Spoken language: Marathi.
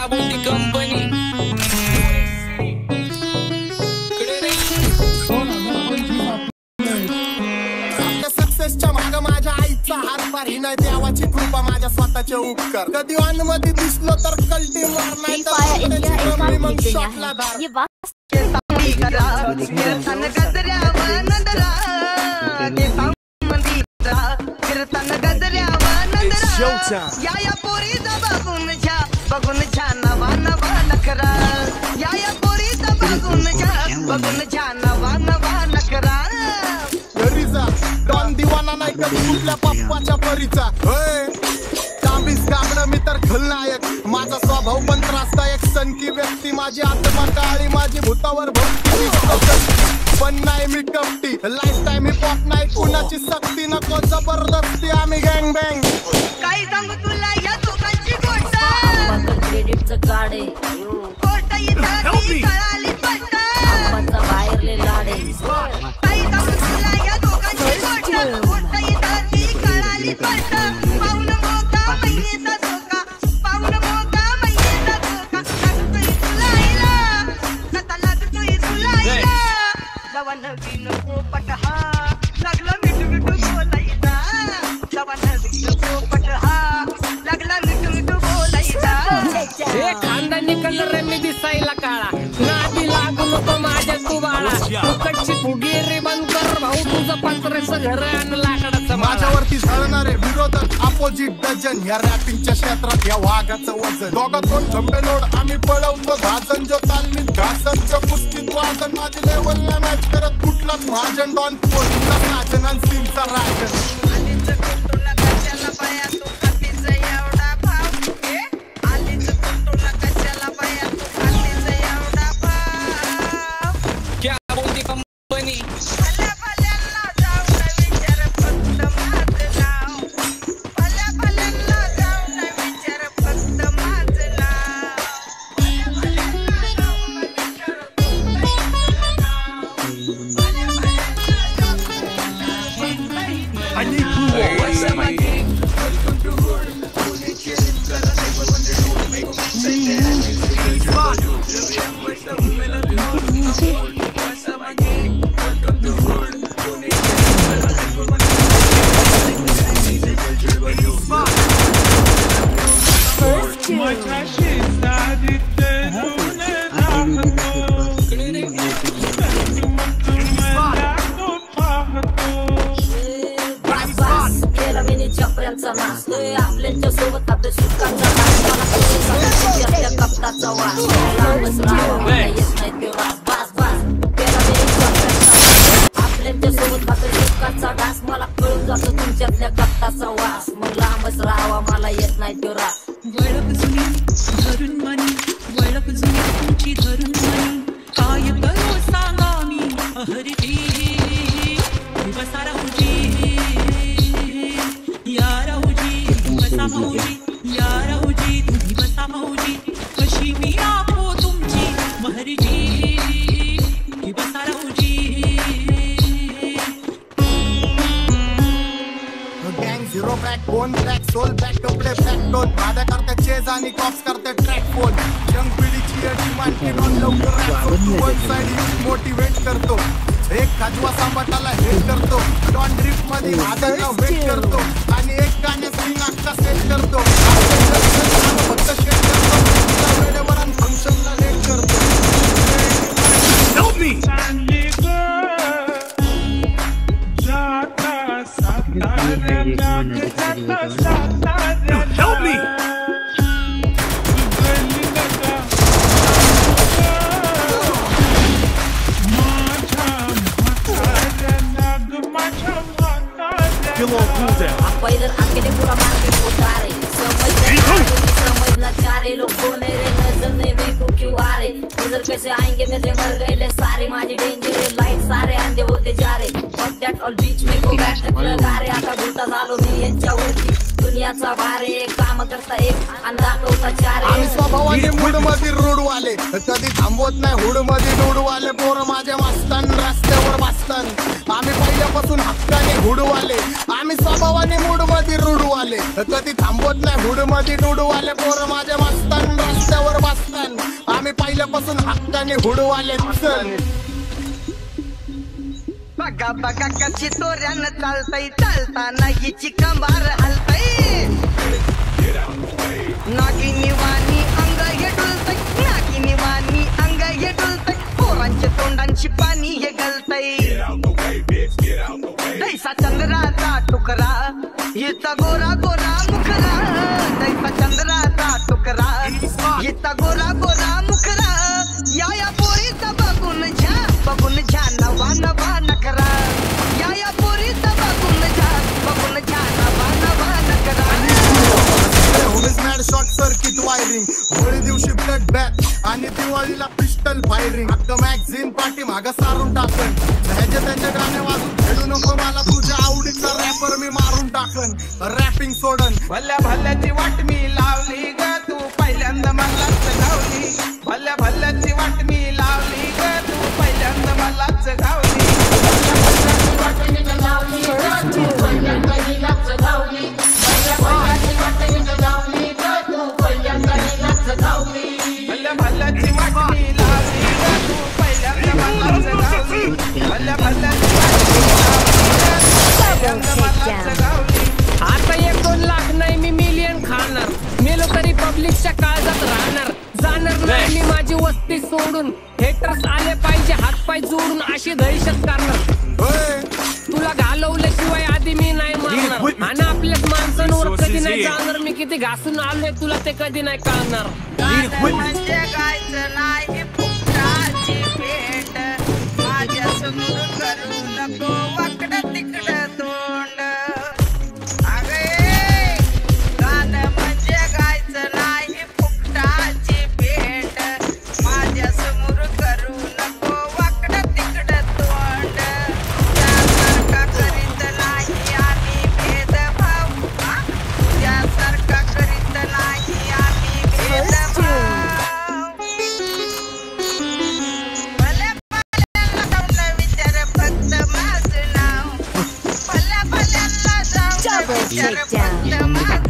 बोटी कंपनी सक्सेसच्या माग माझ्या आईचा हातभार ही नाही देवाची कृपा माझ्या स्वतःचे उपकार कधी वानमध्ये दिसलो तर कल्टी मार नाही तर मग शॉटला धार या पोरीचा बघून छान नवा नवा नखरा या पोरीचा बघून छान नवा नवा नखरा डॉन दिवाना नाही कधी कुठल्या पप्पाच्या परीचा तांबीस गागडं मी तर खलनायक माझा स्वभाव पण त्रासदायक सनकी व्यक्ती माझी आत्मा काळी माझी भूतावर भक्ती पण नाही मी कपटी लाईफ टाइम ही पॉप नाही कुणाची सक्ती नको जबरदस्ती आम्ही गँग बँग काय सांगू तुला या दोघांची गोष्ट क्रेडिटचं काढे गोष्ट इथं कळाली पट्ट बाहेरले लाडे काय सांगू तुला या दोघांची गोष्ट इथं कळाली पट्ट पाऊन मोका महिनेचा धोका पाऊन मोका महिनेचा धोका लागतोय तुला आईला नता लागतोय तुला आईला जवान नको पटहा लागला मिठू मिठू बोलायचा जवान नको पटहा लागला मिठू मिठू बोलायचा हे खानदानी कलर रे मी दिसायला काळा नादी लागू नको माझ्या तू बाळा फुकटची फुगीरी बंद कर भाऊ तुझं पत्रेचं घर आणि लाकडाचं माझ्यावरती झळणारे विरोधक अपोजिट डझन या रॅपिंगच्या क्षेत्रात या वाघाचं वजन दोघात दोन झंबे लोड आम्ही पळवतो भाजन जो तालमीत घासांच्या कुस्तीत वाजन माझी लेवलला मॅच करत कुठलाच महाजन डॉन पोलीसचा राजन आणि सिंगचा राजन आपल्या सोबत आपल्या सुखाचा कपटाचा वास आपल्या सोबत आपल्या सुखाचा डास मला कळून जातो तुमच्यातल्या कपटाचा वास मग लांबच राहावा मला येत नाही तो रास वळख जुनी धरून मनी वळख जुनी तुमची धरून मनी काय करू सांगा मी अहरती दिवसा राहुजी या राहुजी दिवसा माऊजी या राहुजी दिवसा माऊजी कशी मी आपो तुमची महरजी दिवसा राहुजी गँग zero back bone black soul back कपडे बॅक टोन माझ्या करते चेज आणि कॉप्स करते ट्रॅक फोन यंग पिढीची अडीमांडकी नॉन लवकर वन साइड मोटिवेट करतो एक खाजवा सांबाटाला हेट करतो डॉन ड्रिफ्ट मध्ये माझ्याला वेट करतो आणि एक गाणे स्विंग अख्खा सेट करतो फक्त शेट करतो वेळेवर आणि फंक्शनला लेट करतो Help me! Kilo cooldown. पहिलं आकेले पूरा मार्केट उतारे समझना चारे लोग बोले रे नजर ने मेरे को क्यों आ रहे नजर कैसे आएंगे मेरे मर गए ले सारे माझी डेंजर लाइट सारे अंधे होते जा रहे और दैट ऑल बीच में को बैठ लगा रे आता भूलता झालो मी यांच्यावरती दुनियाचा भारे काम करता एक अंदाज होता चारे आम्ही स्वभावाने मूड मध्ये रोडवाले कधी थांबवत नाही हुड मध्ये रोडवाले पोर माझ्या मस्तान रस्त्यावर बसतान आम्ही पहिल्यापासून हक्काने हुडवाले आम्ही स्वभावाने मूड मध्ये रोडवाले कधी थांबवत नाही हुड मध्ये रोडवाले पोर माझ्या मस्तान रस्त्यावर पहिल्यापासून हक्काने हुडवाले चल. बघा बघा कशी तोऱ्यानं चालतय चालताना हिची कंबार हलतय. नागिनी वाणी अंग हे डुलतय नागिनी वाणी अंग हे डुलतय. पोरांच्या तोंडांची पाणी हे गलतय. दैसा चंद्राचा तुकडा हिचा गोरा गोरा मुखरा. दैसा चंद्राचा तुकडा हिचा गोरा गोरा मुखरा. या पोरीचा बघून झा नवा नवा नखरा. या पोरीचा बघून झा नवा नवा नखरा. Mad short circuit wiring Holi दिवशी ब्लड बॅग आणि दिवाळीला पिस्टल फायरिंग. हक्क मॅगझिन पाठी मागं सारून टाकन. ह्याचे त्यांचे गाणे वाजून खेळू नको मला तुझ्या आवडीचा रॅपर मी मारून टाकन. रॅपिंग सोडन भल्या भल्याची वाट मी लावली ग तू पहिल्यांदा मलाच गावली. भल्या भल्याची वाट मी लावली ग तू पहिल्यांदा मलाच गावली. भल्या भल्याची वाट मी लावली ग तू पहिल्यांदा मलाच गावली. भल्या भल्याची वाट मी लावली ग तू पहिल्यांदा मलाच गावली. आता 1-2 लाख नाही मी मिलियन खाणार. मेलो तरी पब्लिकच्या काळजात राहणार. जाणार नाही मी माझी वस्ती सोडून. हेटर्स आले पाहिजे हातपाय जोडून अशी दहशत करणार. तुला घालवल्याशिवाय आधी मी नाही मारणार. आणि आपल्याच माणसांवर कधी नाही जाणार. मी किती घासून आलोय तुला ते कधी नाही कळणार. म्हणजे गायचं नाही फुकटाची भेट. माझ्या समोर करू नको वाकडं तिकडं तोंड. गाणं म्हणजे गायचं नाही फुकटाची भेट. माझ्या समोर करू नको वाकडं तिकडं तोंड. त्यासारखा करीत नाही आम्ही भेदभाव. त्यासारखा करीत नाही आम्ही भेदभाव. भल्या भल्याला जाऊन विचार फक्त माझं नाव. भल्या भल्याला जाऊन विचार फक्त माझं